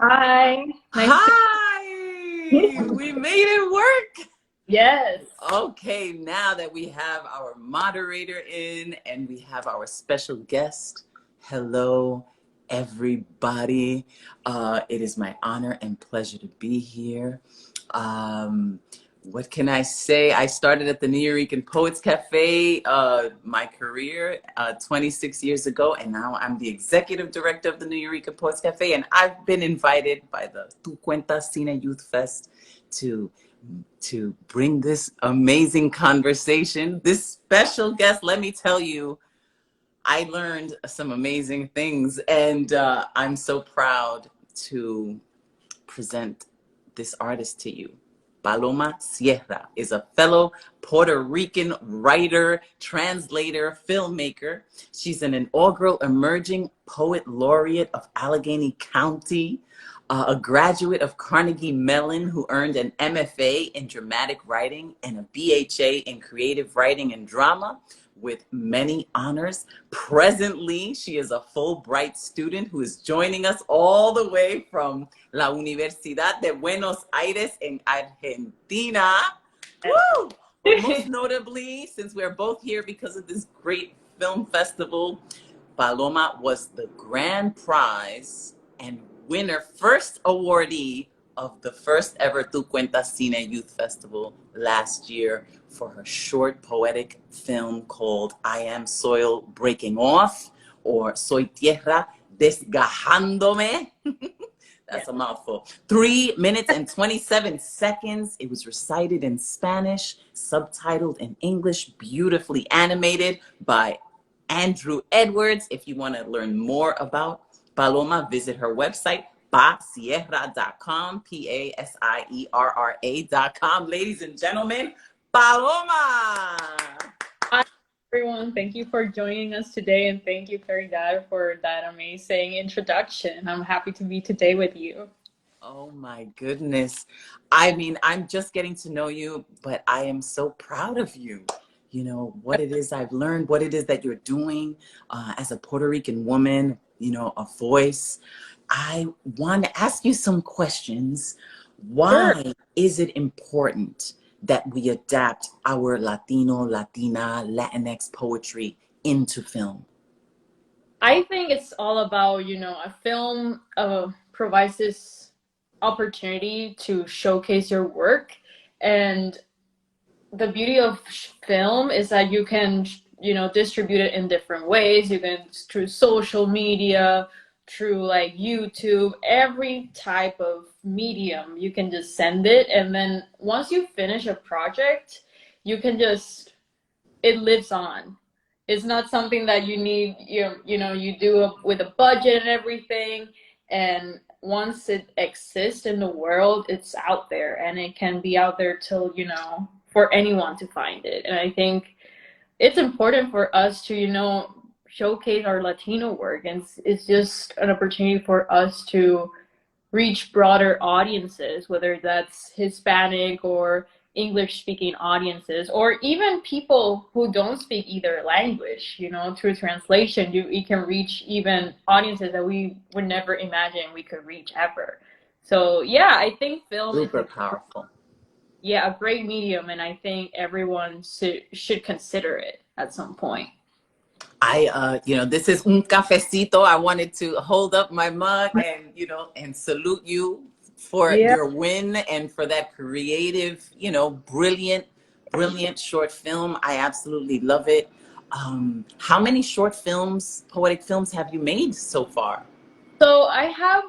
Hi. Nice to Hi! We made it work! Yes. Okay, now that we have our moderator in and we have our special guest, hello, everybody. It is my honor and pleasure to be here. Um, what can I say? I started at the New York Poets Cafe, my career 26 years ago, and now I'm the executive director of the New York Poets Cafe, and I've been invited by the Tu Cuentas CINE Youth Fest to bring this amazing conversation. This special guest, let me tell you, I learned some amazing things, and I'm so proud to present this artist to you. Paloma Sierra is a fellow Puerto Rican writer, translator, filmmaker. She's an inaugural emerging poet laureate of Allegheny County, a graduate of Carnegie Mellon who earned an MFA in dramatic writing and a BHA in creative writing and drama with many honors. Presently, she is a Fulbright student who is joining us all the way from La Universidad de Buenos Aires in Argentina. Woo! But most notably, since we're both here because of this great film festival, Paloma was the grand prize and winner, first awardee of the first ever Tu Cuentas CINE Youth Festival last year for her short poetic film called I Am Soil Breaking Off, or Soy Tierra Desgajándome. That's a mouthful. 3 minutes and 27 seconds. It was recited in Spanish, subtitled in English, beautifully animated by Andrew Edwards. If you want to learn more about Paloma, visit her website, pasierra.com, PASIERRA.com. Ladies and gentlemen, Paloma! Hi, everyone. Thank you for joining us today, and thank you, Caridad, for that amazing introduction. I'm happy to be today with you. Oh my goodness. I mean, I'm just getting to know you, but I am so proud of you. You know, what it is I've learned, what it is that you're doing as a Puerto Rican woman, you know, a voice. I want to ask you some questions. Sure. Why is it important that we adapt our Latino, Latina, Latinx poetry into film? I think it's all about, a film provides this opportunity to showcase your work. And the beauty of film is that you can, distribute it in different ways. You can through social media, through like YouTube, every type of medium. You can just send it, and then once you finish a project, you can just it lives on. It's not something that you need. You do with a budget and everything, and once it exists in the world, it's out there, and it can be out there till for anyone to find it. And I think it's important for us to showcase our Latino work, and it's just an opportunity for us to reach broader audiences, whether that's Hispanic or English speaking audiences, or even people who don't speak either language. Through translation, you can reach even audiences that we would never imagine we could reach ever. So yeah, I think film is Super powerful. a great medium, and I think everyone should consider it at some point. This is un cafecito. I wanted to hold up my mug and, and salute you for Yeah. your win and for that creative, brilliant, brilliant short film. I absolutely love it. How many short films, poetic films have you made so far? So I have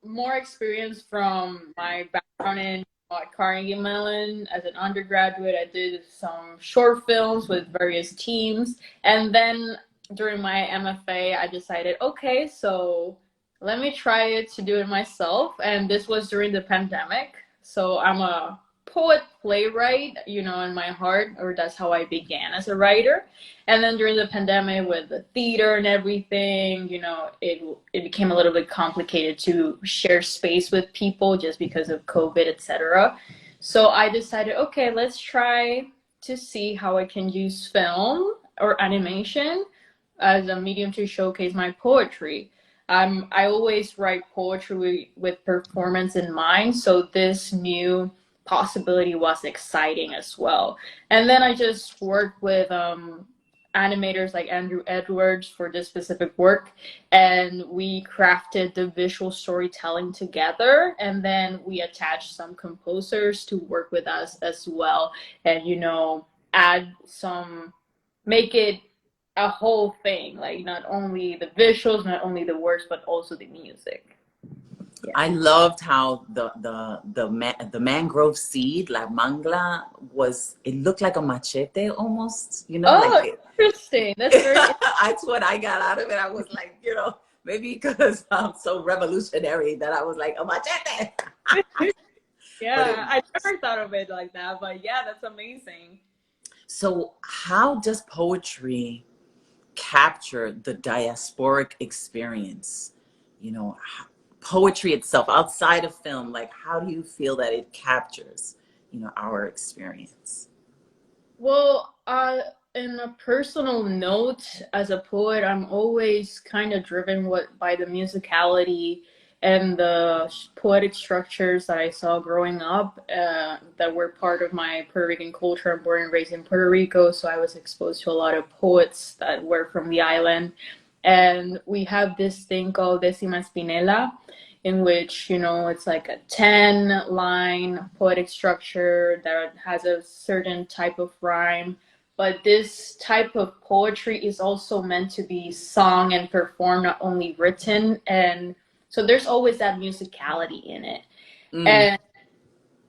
more experience from my background in at Carnegie Mellon. As an undergraduate, I did some short films with various teams. And then during my MFA, I decided, okay, so let me try it to do it myself. And this was during the pandemic. So I'm a poet playwright, in my heart, or that's how I began as a writer. And then during the pandemic with the theater and everything, it became a little bit complicated to share space with people just because of COVID, etc. So I decided, okay, let's try to see how I can use film or animation as a medium to showcase my poetry. I always write poetry with performance in mind, so this new possibility was exciting as well. And then I just worked with animators like Andrew Edwards for this specific work, and we crafted the visual storytelling together, and then we attached some composers to work with us as well, and add some, make it a whole thing, like not only the visuals, not only the words, but also the music. Yeah. I loved how the mangrove seed, la mangla, it looked like a machete almost, Oh, interesting. That's very that's what I got out of it. I was like, maybe because I'm so revolutionary that I was like, a machete. yeah, I never thought of it like that, but yeah, that's amazing. So how does poetry capture the diasporic experience? Poetry itself outside of film, like how do you feel that it captures, our experience? Well, in a personal note, as a poet, I'm always kind of driven by the musicality and the poetic structures that I saw growing up, that were part of my Puerto Rican culture. I'm born and raised in Puerto Rico, so I was exposed to a lot of poets that were from the island. And we have this thing called Décima Spinella, in which, it's like a 10-line poetic structure that has a certain type of rhyme. But this type of poetry is also meant to be sung and performed, not only written. And so there's always that musicality in it. Mm. And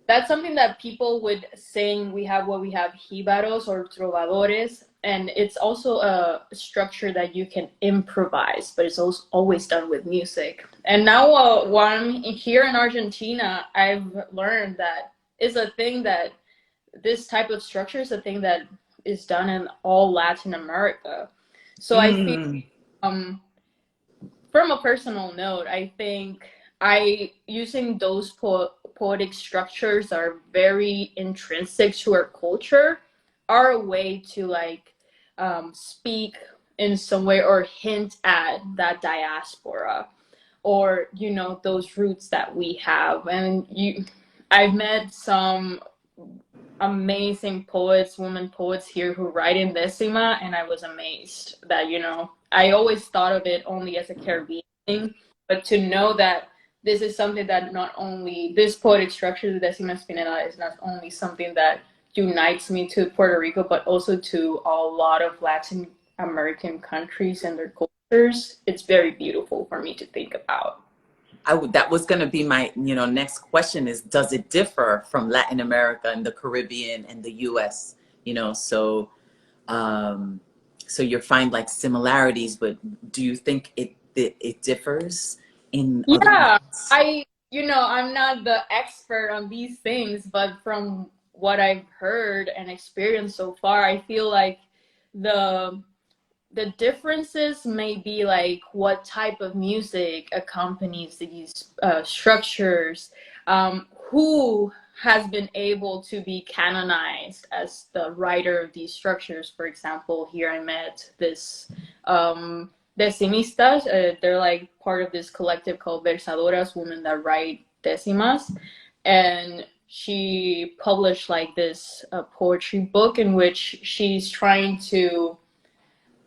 that's something that people would sing. We have jibaros or trovadores, and it's also a structure that you can improvise, but it's also always done with music. And now, while I'm here in Argentina, I've learned that is a thing that this type of structure is a thing that is done in all Latin America. So I feel, Mm. um, from a personal note, I think I using those poetic structures are very intrinsic to our culture, are a way to like speak in some way or hint at that diaspora, or those roots that we have. And I've met some amazing poets, women poets here who write in Decima, and I was amazed that, I always thought of it only as a Caribbean thing, but to know that this is something that not only, this poetic structure, the Decima Spinella, is not only something that unites me to Puerto Rico, but also to a lot of Latin American countries and their cultures. It's very beautiful for me to think about. That was going to be my, next question is, does it differ from Latin America and the Caribbean and the US? So you find like similarities, but do you think it differs in other Yeah, ways? I'm not the expert on these things, but from what I've heard and experienced so far, I feel like the the differences may be like what type of music accompanies these structures, who has been able to be canonized as the writer of these structures. For example, here I met this decimistas. They're like part of this collective called Versadoras, women that write decimas. And she published like this poetry book in which she's trying to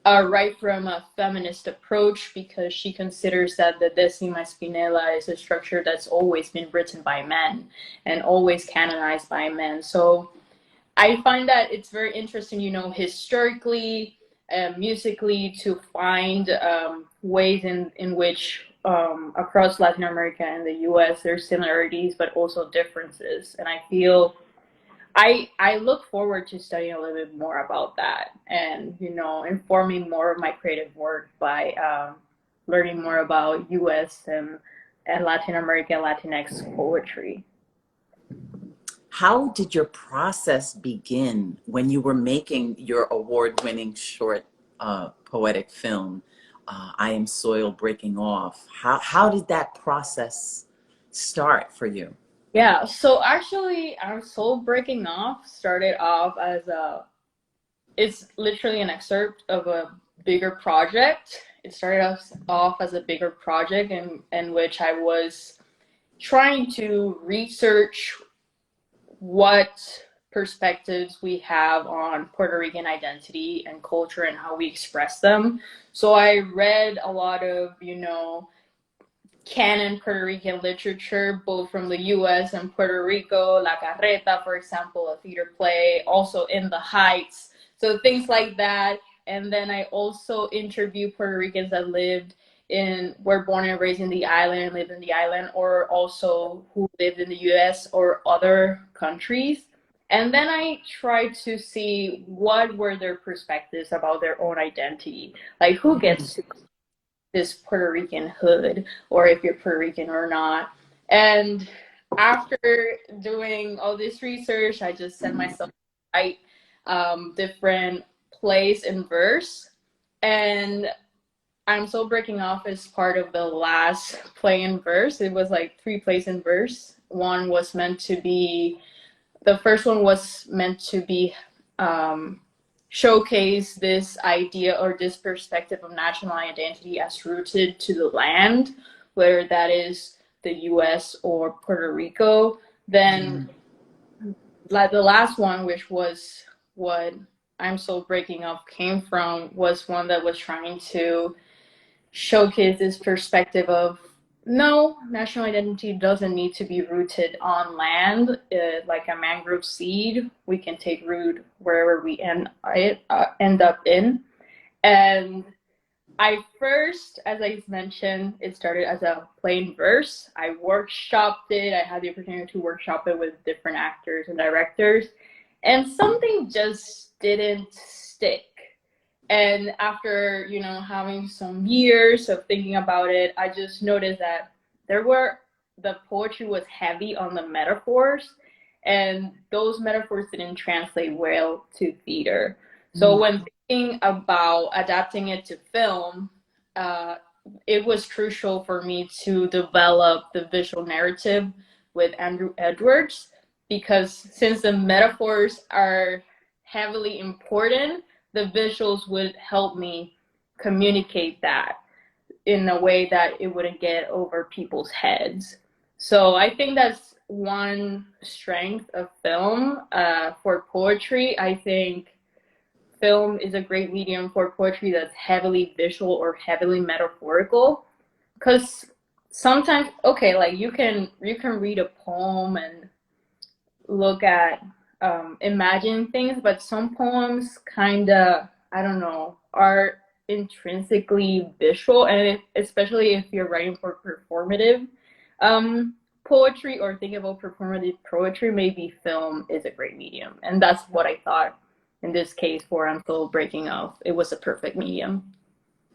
write from a feminist approach, because she considers that the Decima Spinella is a structure that's always been written by men and always canonized by men. So I find that it's very interesting, historically, musically, to find ways in which across Latin America and the US there's similarities but also differences. And I feel I look forward to studying a little bit more about that, and informing more of my creative work by learning more about U.S. and Latin American Latinx poetry. How did your process begin when you were making your award-winning short poetic film, I Am Soil Breaking Off? How did that process start for you? Yeah, so actually, our Soul Breaking Off started off as it's literally an excerpt of a bigger project it started off as a bigger project in which I was trying to research what perspectives we have on Puerto Rican identity and culture and how we express them. So I read a lot of, canon Puerto Rican literature, both from the US and Puerto Rico, La Carreta, for example, a theater play, also In the Heights. So things like that. And then I also interviewed Puerto Ricans that were born and raised in the island, lived in the island, or also who lived in the US or other countries. And then I tried to see what were their perspectives about their own identity. Like who gets to this Puerto Rican hood, or if you're Puerto Rican or not. And after doing all this research, I just set myself to write different plays in verse. And I'm Still Breaking Off is part of the last play in verse. It was like 3 plays in verse. The first one was meant to be showcase this idea or this perspective of national identity as rooted to the land, whether that is the US or Puerto Rico. Then like the last one, which was what I'm Still Breaking Up came from, was one that was trying to showcase this perspective of no, national identity doesn't need to be rooted on land. Like a mangrove seed, we can take root wherever we end up in. And I first, as I mentioned, it started as a plain verse. I workshopped it. I had the opportunity to workshop it with different actors and directors, and something just didn't stick. And after, having some years of thinking about it, I just noticed that the poetry was heavy on the metaphors, and those metaphors didn't translate well to theater. So when thinking about adapting it to film, it was crucial for me to develop the visual narrative with Andrew Edwards, because since the metaphors are heavily important, the visuals would help me communicate that in a way that it wouldn't get over people's heads. So I think that's one strength of film. For poetry, I think film is a great medium for poetry that's heavily visual or heavily metaphorical. Because sometimes, okay, like you can read a poem and look at imagine things, but some poems kind of, I don't know, are intrinsically visual, and especially if you're writing for performative poetry or think about performative poetry, maybe film is a great medium. And that's what I thought in this case for I'm Still Breaking Off. It was a perfect medium.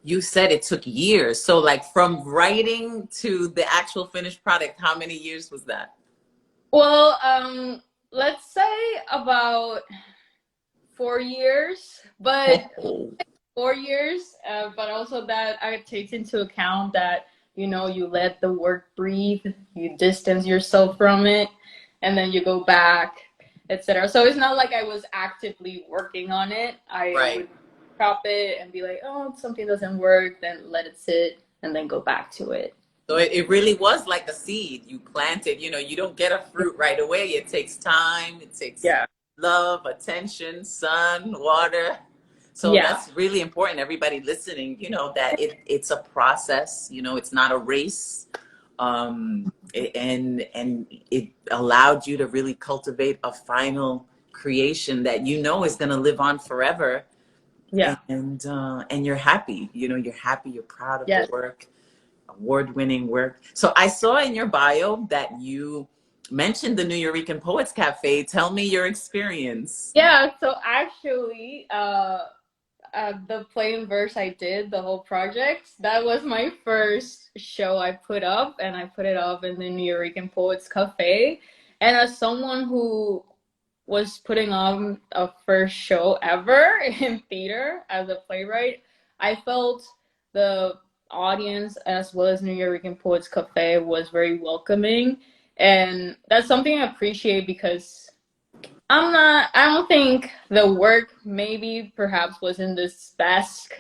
You said it took years. So like from writing to the actual finished product, how many years was that? Well, let's say about 4 years, but 4 years, but also that I take into account that, you let the work breathe, you distance yourself from it, and then you go back, etc. So it's not like I was actively working on it. I would drop it and be like, oh, something doesn't work, then let it sit, and then go back to it. So it really was like a seed you planted. You don't get a fruit right away. It takes time. It takes love, attention, sun, water. So that's really important. Everybody listening, that it's a process. It's not a race. And it allowed you to really cultivate a final creation that is going to live on forever. Yeah. And you're happy. You're happy. You're proud of the work. Award-winning work. So I saw in your bio that you mentioned the New Eurekan Poets Cafe. Tell me your experience. Yeah, so actually, the play in verse I did, the whole project, that was my first show I put up, and I put it up in the New Eurekan Poets Cafe. And as someone who was putting on a first show ever in theater as a playwright, I felt the audience as well as New Eurekan Poets Cafe was very welcoming, and that's something I appreciate because I don't think the work maybe perhaps was in this best,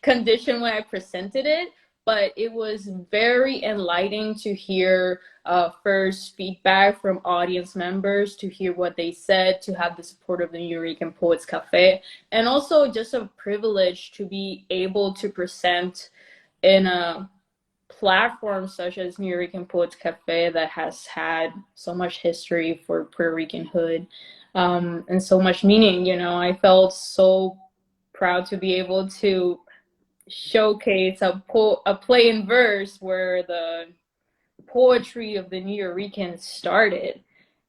condition when I presented it, but it was very enlightening to hear first feedback from audience members, to hear what they said, to have the support of the New York Poets Cafe, and also just a privilege to be able to present in a platforms such as New York Poets Cafe that has had so much history for Puerto Rican hood, and so much meaning. I felt so proud to be able to showcase a play in verse where the poetry of the New Yorkers started.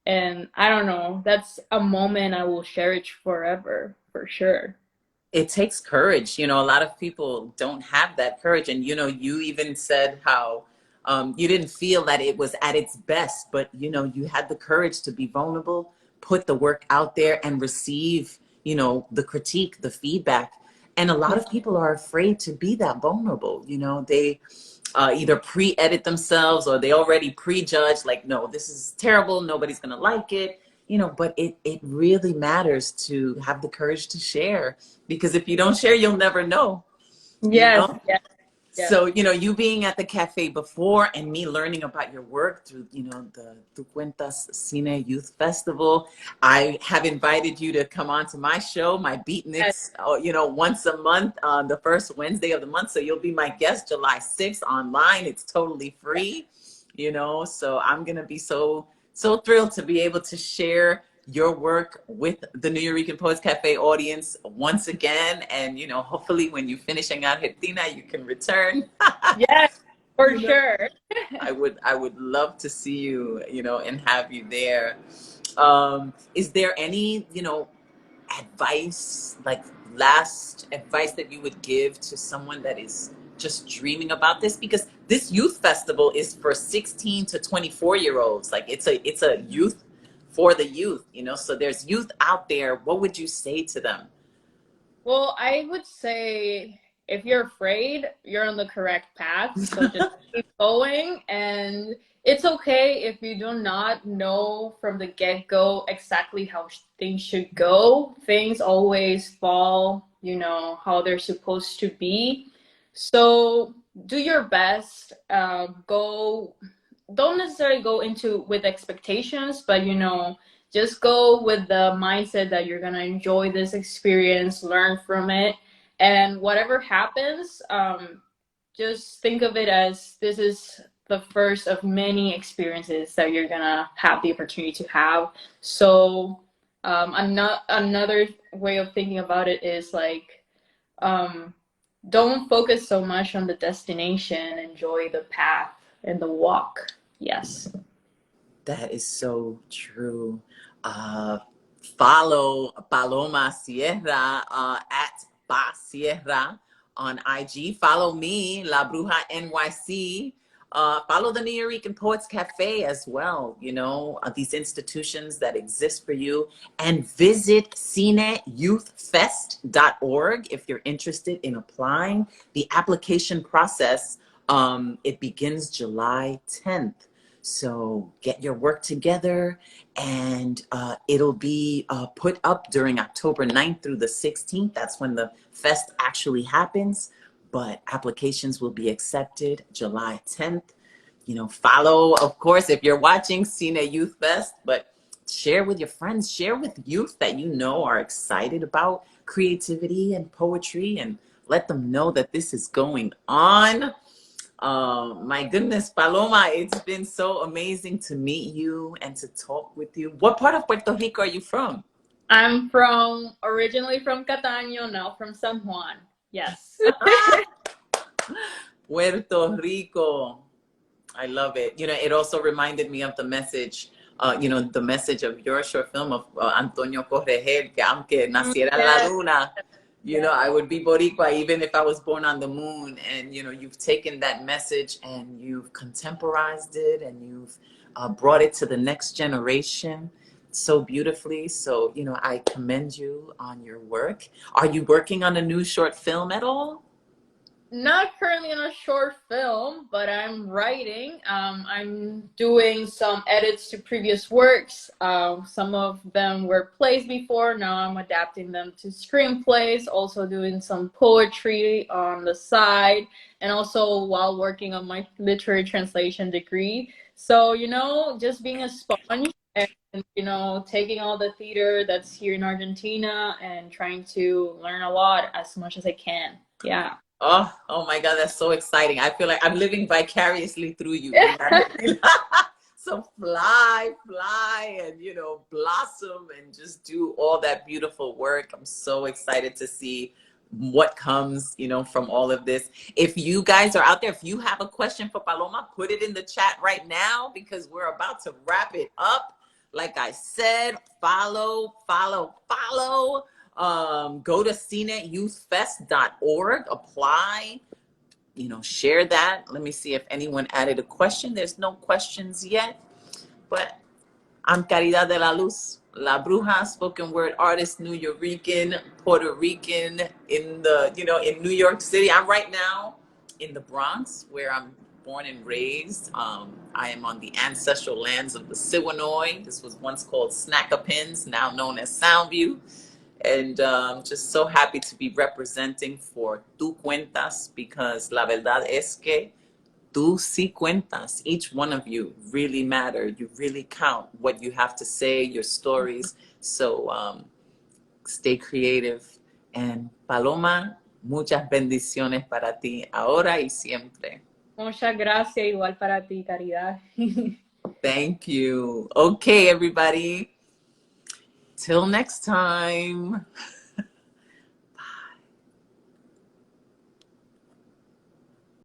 And I don't know, that's a moment I will cherish forever, for sure. It takes courage. A lot of people don't have that courage. And, you even said how you didn't feel that it was at its best, but, you had the courage to be vulnerable, put the work out there and receive, the critique, the feedback. And a lot Yeah. of people are afraid to be that vulnerable. They either pre-edit themselves or they already prejudge, like, no, this is terrible, nobody's gonna like it, but it really matters to have the courage to share, because if you don't share, you'll never know, you Yes, know yes, yes. so, you being at the cafe before and me learning about your work through, the Tu Cuentas Cine Youth Festival, I have invited you to come on to my show, my Yes. Beatniks, once a month on the first Wednesday of the month. So you'll be my guest July 6th online. It's totally free, so I'm going to be so thrilled to be able to share your work with the New York Poets Cafe audience once again. And, hopefully when you finish in Argentina, you can return. Yes, for you know, sure. I would love to see you, and have you there. Is there any, advice, like last advice that you would give to someone that is just dreaming about this? Because this youth festival is for 16 to 24-year-olds. Like it's a youth for the youth, so there's youth out there. What would you say to them? Well, I would say if you're afraid, you're on the correct path. So just keep going. And it's okay if you do not know from the get go exactly how things should go. Things always fall, how they're supposed to be. So do your best. Don't necessarily go into with expectations, but just go with the mindset that you're gonna enjoy this experience, learn from it, and whatever happens, just think of it as this is the first of many experiences that you're gonna have the opportunity to have. So, another way of thinking about it is like, um, don't focus so much on the destination. Enjoy the path and the walk. Yes. That is so true. Uh, Follow Paloma Sierra at Pa Sierra on IG. Follow me, labruja NYC. Follow the New York Poets Cafe as well. These institutions that exist for you, and visit cineyouthfest.org if you're interested in applying. The application process, it begins July 10th. So get your work together, and it'll be put up during October 9th through the 16th. That's when the fest actually happens. But applications will be accepted July 10th. Follow, of course, if you're watching Cine Youth Fest, but share with your friends, share with youth that are excited about creativity and poetry, and let them know that this is going on. My goodness, Paloma, it's been so amazing to meet you and to talk with you. What part of Puerto Rico are you from? I'm originally from Cataño, now from San Juan. Yes. Puerto Rico. I love it. It also reminded me of the message, the message of your short film of Antonio Correger, que aunque naciera en la Yes, luna, yes. I would be Boricua even if I was born on the moon. And, you've taken that message and you've contemporized it, and you've brought it to the next generation so beautifully. So, I commend you on your work. Are you working on a new short film at all? Not currently in a short film, but I'm writing. I'm doing some edits to previous works. Some of them were plays before. Now I'm adapting them to screenplays. Also doing some poetry on the side, and also while working on my literary translation degree. So just being a sponge and taking all the theater that's here in Argentina and trying to learn a lot as much as I can. Yeah. Oh my God, that's so exciting. I feel like I'm living vicariously through you. So fly, and blossom and just do all that beautiful work. I'm so excited to see what comes, from all of this. If you guys are out there, if you have a question for Paloma, put it in the chat right now because we're about to wrap it up. Like I said, follow. Go to CINEYouthFest.org, apply, share that. Let me see if anyone added a question. There's no questions yet, but I'm Caridad de la Luz, La Bruja, spoken word artist, New Yorican, Puerto Rican, in New York City. I'm right now in the Bronx, where I'm born and raised. I am on the ancestral lands of the Siwanoy. This was once called Snackapins, now known as Soundview. And just so happy to be representing for Tu Cuentas, because la verdad es que tú sí cuentas. Each one of you really matter. You really count what you have to say, your stories. So stay creative. And Paloma, muchas bendiciones para ti ahora y siempre. Muchas gracias, igual para ti, Caridad. Thank you. Okay, everybody. Till next time.